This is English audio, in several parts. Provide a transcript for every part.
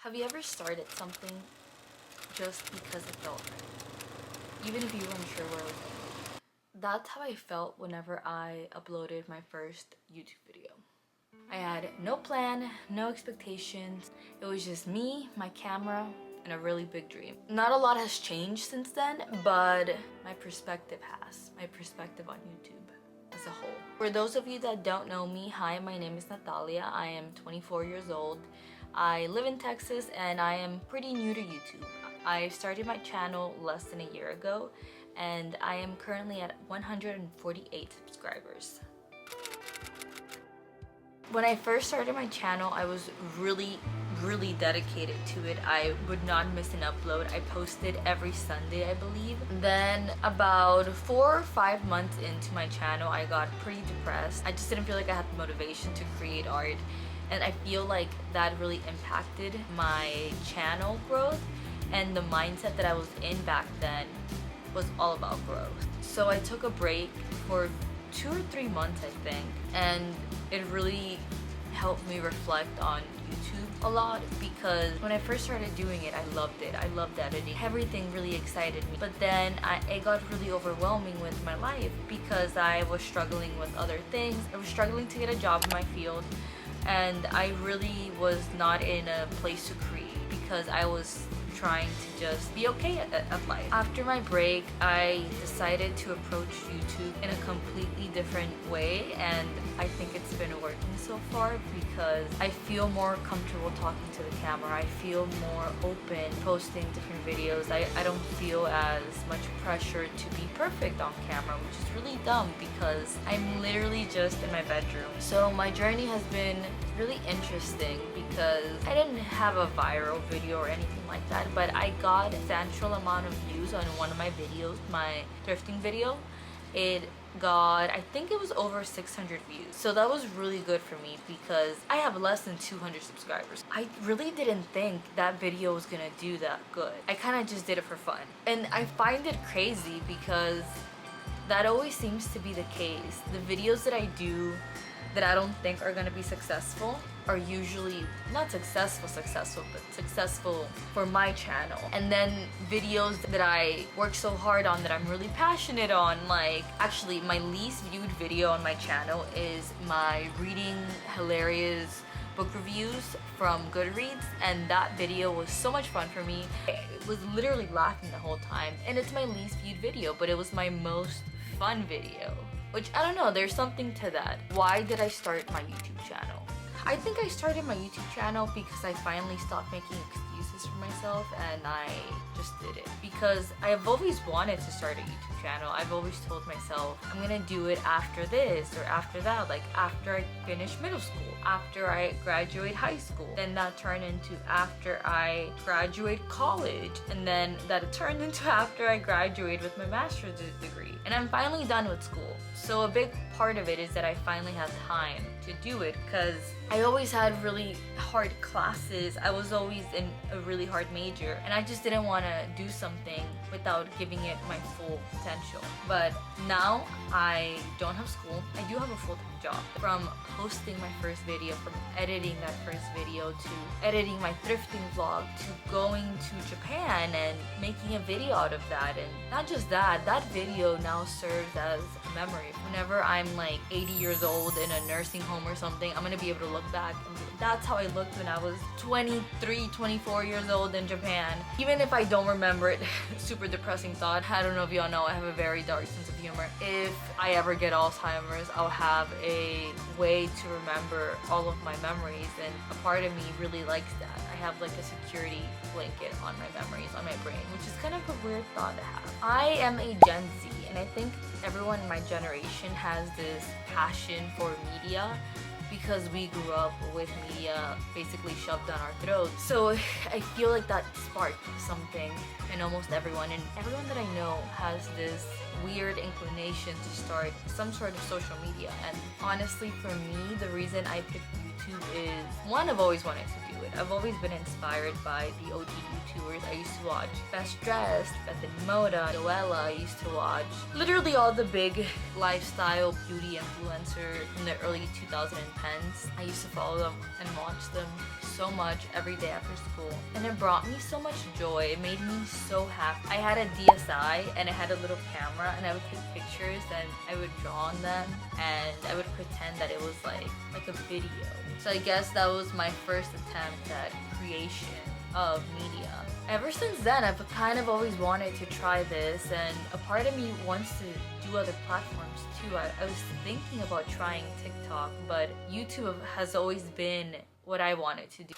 Have you ever started something just because it felt right? Even if you weren't sure where it was going? That's how I felt whenever I uploaded my first YouTube video. I had no plan, no expectations. It was just me, my camera, and a really big dream. Not a lot has changed since then, but my perspective has. My perspective on YouTube as a whole. For those of you that don't know me, hi, my name is Natalia. I am 24 years old. I live in Texas and I am pretty new to YouTube. I started my channel less than a year ago and I am currently at 148 subscribers. When I first started my channel, I was really dedicated to it. I would not miss an upload. I posted every Sunday, I believe. Then about 4 or 5 months into my channel, I got pretty depressed. I just didn't feel like I had the motivation to create art. And I feel like that really impacted my channel growth, and the mindset that I was in back then was all about growth. So I took a break for 2 or 3 months, I think, and it really helped me reflect on YouTube a lot, because when I first started doing it, I loved it. I loved editing. Everything really excited me. But then it got really overwhelming with my life because I was struggling with other things. I was struggling to get a job in my field, and I really was not in a place to create because I was trying to just be okay at life. After my break, I decided to approach YouTube in a completely different way, and I think it's been working so far because I feel more comfortable talking to the camera. I feel more open posting different videos. I don't feel as much pressure to be perfect on camera, which is really dumb because I'm literally just in my bedroom. So my journey has been really interesting because I didn't have a viral video or anything like that, but I got a substantial amount of views on one of my videos, my thrifting video. It got, I think it was over 600 views. So that was really good for me because I have less than 200 subscribers. I really didn't think that video was gonna do that good. I kind of just did it for fun. And I find it crazy because that always seems to be the case. The videos that I do that I don't think are gonna be successful are usually not successful, but successful for my channel. And then videos that I work so hard on, that I'm really passionate on, like actually my least viewed video on my channel is my reading hilarious book reviews from Goodreads, and that video was so much fun for me. I was literally laughing the whole time, and it's my least viewed video, but it was my most fun video. Which, I don't know, there's something to that. Why did I start my YouTube channel? I think I started my YouTube channel because I finally stopped making excuses for myself and I just did it. Because I've always wanted to start a YouTube channel. I've always told myself, I'm gonna do it after this or after that, like after I finish middle school, after I graduate high school. Then that turned into after I graduate college, and then that turned into after I graduate with my master's degree. And I'm finally done with school. So a big part of it is that I finally have time to do it because I always had really hard classes. I was always in a really hard major, and I just didn't want to do something without giving it my full potential. But now I don't have school. I do have a full-time job. From posting my first video, from editing that first video, to editing my thrifting vlog, to going to Japan and making a video out of that. And not just that, that video now serves as a memory. Whenever I'm like 80 years old in a nursing home or something, I'm gonna be able to look back and that's how I looked when I was 23, 24 years old in Japan. Even if I don't remember it, super depressing thought. I don't know if y'all know, I have a very dark sense of humor. If I ever get Alzheimer's, I'll have a way to remember all of my memories, and a part of me really likes that. I have like a security blanket on my memories, on my brain, which is kind of a weird thought to have. I am a Gen Z, and I think everyone in my generation has this passion for media because we grew up with media basically shoved down our throats. So I feel like that sparked something in almost everyone, and everyone that I know has this weird inclination to start some sort of social media. And honestly, for me, the reason I picked YouTube YouTube is, one, I've always wanted to do it. I've always been inspired by the OG YouTubers. I used to watch Best Dressed, Bethany Moda, Noella. I used to watch literally all the big lifestyle beauty influencers in the early 2010s. I used to follow them and watch them so much every day after school, and it brought me so much joy. It made me so happy. I had a DSI and I had a little camera, and I would take pictures and I would draw on them, and I would pretend that it was like a video. So I guess that was my first attempt at creation of media. Ever since then, I've kind of always wanted to try this, and a part of me wants to do other platforms too. I was thinking about trying TikTok, but YouTube has always been what I wanted to do.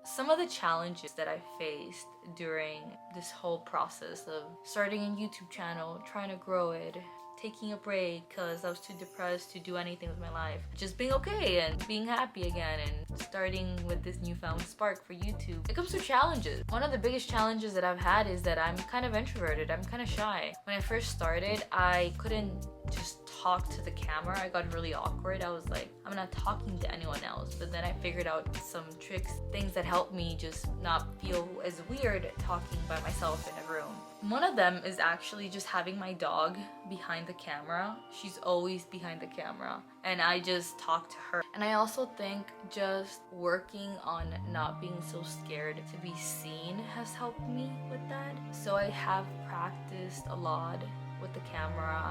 Some of the challenges that I faced during this whole process of starting a YouTube channel, trying to grow it, taking a break because I was too depressed to do anything with my life, just being okay and being happy again, and starting with this newfound spark for YouTube. It comes to challenges. One of the biggest challenges that I've had is that I'm kind of introverted. I'm kind of shy. When I first started, I couldn't just talk to the camera. I got really awkward. I was like, I'm not talking to anyone else. But then I figured out some tricks, things that helped me just not feel as weird talking by myself in a room. One of them is actually just having my dog behind the camera. She's always behind the camera, and I just talk to her. And I also think just working on not being so scared to be seen has helped me with that. So I have practiced a lot with the camera.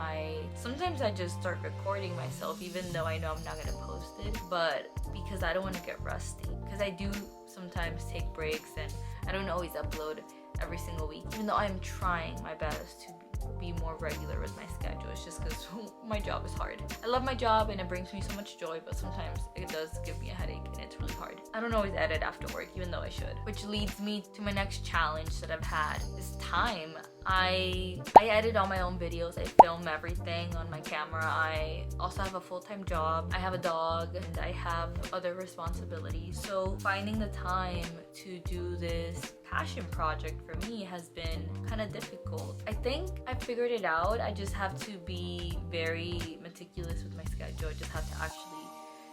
Sometimes I just start recording myself even though I know I'm not gonna post it, but because I don't want to get rusty, because I do sometimes take breaks and I don't always upload every single week, even though I'm trying my best to be more regular with my schedule. It's just because my job is hard. I love my job and it brings me so much joy, but sometimes it does give me a headache and it's really hard. I don't always edit after work, even though I should. Which leads me to my next challenge that I've had is time. I edit all my own videos. I film everything on my camera. I also have a full-time job. I have a dog and I have other responsibilities. So finding the time to do this passion project for me has been kind of difficult. I think I figured it out. I just have to be very meticulous with my schedule. I just have to actually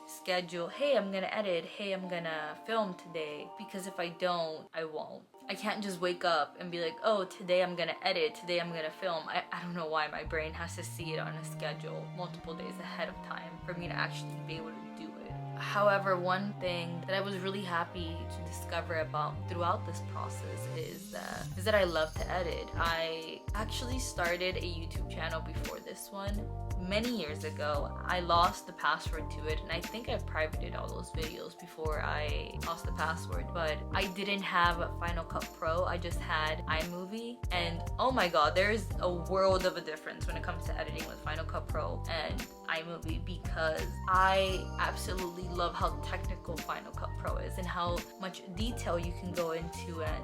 schedule, hey, I'm gonna edit, hey, I'm gonna film today, because if I don't, I won't. I can't just wake up and be like, oh, today I'm gonna edit, today I'm gonna film. I don't know why my brain has to see it on a schedule multiple days ahead of time for me to actually be able to do it. However, one thing that I was really happy to discover about throughout this process is that I love to edit. I actually started a YouTube channel before this one many years ago. I lost the password to it, and I think I privated all those videos before I lost the password, but I didn't have Final Cut Pro. I just had iMovie, and oh my god, there's a world of a difference when it comes to editing with Final Cut Pro and iMovie, because I absolutely love how technical Final Cut Pro is and how much detail you can go into and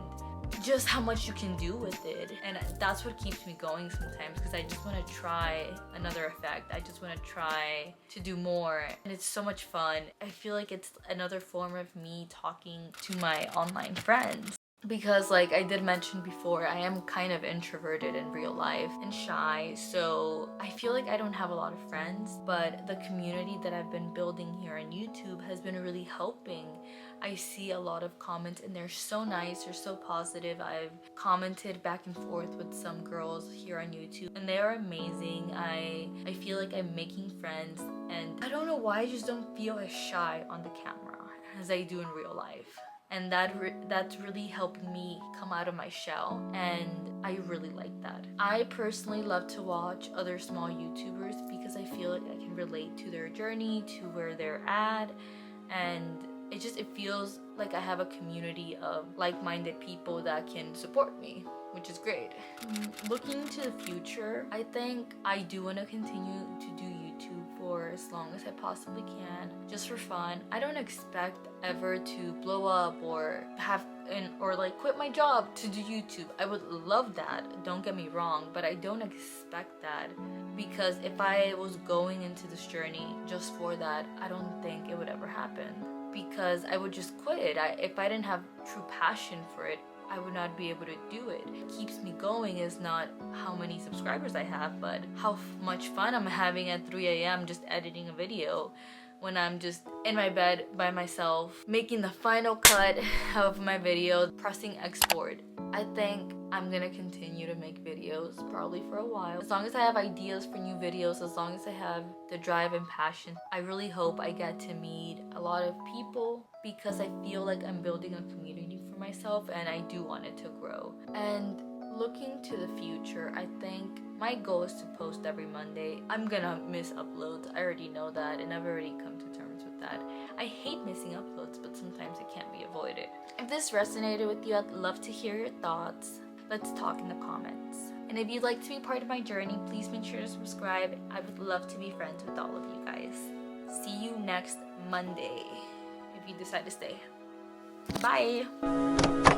just how much you can do with it. And that's what keeps me going sometimes, because I just want to try another effect. I just want to try to do more, and it's so much fun. I feel like it's another form of me talking to my online friends, because like I did mention before, I am kind of introverted in real life and shy, so I feel like I don't have a lot of friends, but the community that I've been building here on YouTube has been really helping. I see a lot of comments and they're so nice, they're so positive. I've commented back and forth with some girls here on YouTube and they are amazing. I feel like I'm making friends, and I don't know why I just don't feel as shy on the camera as I do in real life. And that's really helping me come out of my shell, and I really like that. I personally love to watch other small YouTubers because I feel like I can relate to their journey, to where they're at, and it feels like I have a community of like-minded people that can support me, which is great. Looking to the future, I think I do want to continue to do YouTube for as long as I possibly can, just for fun. I don't expect ever to blow up or quit my job to do YouTube. I would love that, don't get me wrong, but I don't expect that, because if I was going into this journey just for that, I don't think it would ever happen, because I would just quit. If I didn't have true passion for it, I would not be able to do it. What keeps me going is not how many subscribers I have, but how much fun I'm having at 3 a.m. just editing a video when I'm just in my bed by myself, making the final cut of my video, pressing export. I think I'm gonna continue to make videos probably for a while. As long as I have ideas for new videos, as long as I have the drive and passion, I really hope I get to meet a lot of people because I feel like I'm building a community for myself and I do want it to grow. And looking to the future, I think my goal is to post every Monday. I'm gonna miss uploads, I already know that, and I've already come to terms with that. I hate missing uploads, but sometimes it can't be avoided. If this resonated with you, I'd love to hear your thoughts. Let's talk in the comments. And if you'd like to be part of my journey, please make sure to subscribe. I would love to be friends with all of you guys. See you next Monday, if you decide to stay. Bye!